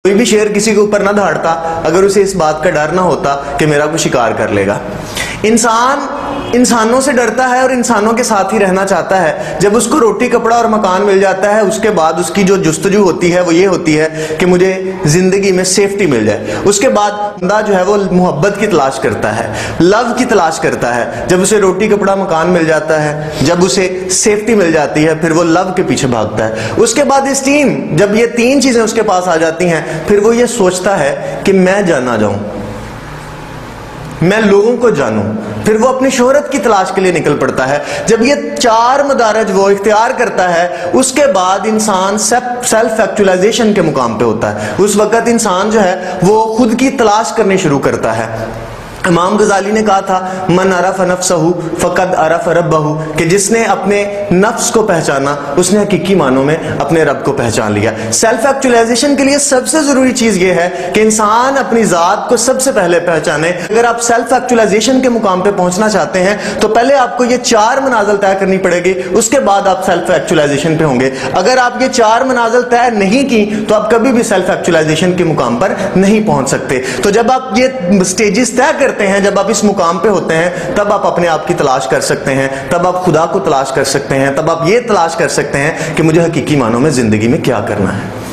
कोई भी शेर किसी के ऊपर ना दहाड़ता अगर उसे इस बात का डर ना होता कि मेरा कोई शिकार कर लेगा। इंसान इंसानों से डरता है और इंसानों के साथ ही रहना चाहता है। जब उसको रोटी कपड़ा और मकान मिल जाता है, उसके बाद उसकी जो जुस्तजू होती है वो ये होती है कि मुझे जिंदगी में सेफ्टी मिल जाए। उसके बाद बंदा जो है वो मोहब्बत की तलाश करता है, लव की तलाश करता है। जब उसे रोटी कपड़ा मकान मिल जाता है, जब उसे सेफ्टी मिल जाती है, फिर वो लव के पीछे भागता है। उसके बाद इस्टीम, जब ये तीन चीजें उसके पास आ जाती हैं, फिर वो ये सोचता है कि मैं जाना जाऊं, मैं लोगों को जानूं। फिर वो अपनी शोहरत की तलाश के लिए निकल पड़ता है। जब ये चार मदारज वो इख्तियार करता है, उसके बाद इंसान सेल्फ एक्चुअलाइजेशन के मुकाम पे होता है। उस वक्त इंसान जो है वो खुद की तलाश करनी शुरू करता है। इमाम गजाली ने कहा था, मन अरफ नफ्सहु फकद अरफ रब्बहु, कि जिसने अपने नफ्स को पहचाना उसने हकीकी मानों में अपने रब को पहचान लिया। सेल्फ एक्चुअलाइजेशन के लिए सबसे जरूरी चीज यह है कि इंसान अपनी जात को सबसे पहले पहचाने। अगर आप सेल्फ एक्चुअलाइजेशन के मुकाम पे पहुंचना चाहते हैं तो पहले आपको ये चार मनाजिल तय करनी पड़ेगी, उसके बाद आप सेल्फ एक्चुअलाइजेशन पे होंगे। अगर आप ये चार मनाजिल तय नहीं की तो आप कभी भी सेल्फ एक्चुअलाइजेशन के मुकाम पर नहीं पहुंच सकते। तो जब आप ये स्टेजेस तय करते हैं, जब आप इस मुकाम पे होते हैं, तब आप अपने आप की तलाश कर सकते हैं, तब आप खुदा को तलाश कर सकते हैं, तब आप ये तलाश कर सकते हैं कि मुझे हकीकी मानों में जिंदगी में क्या करना है।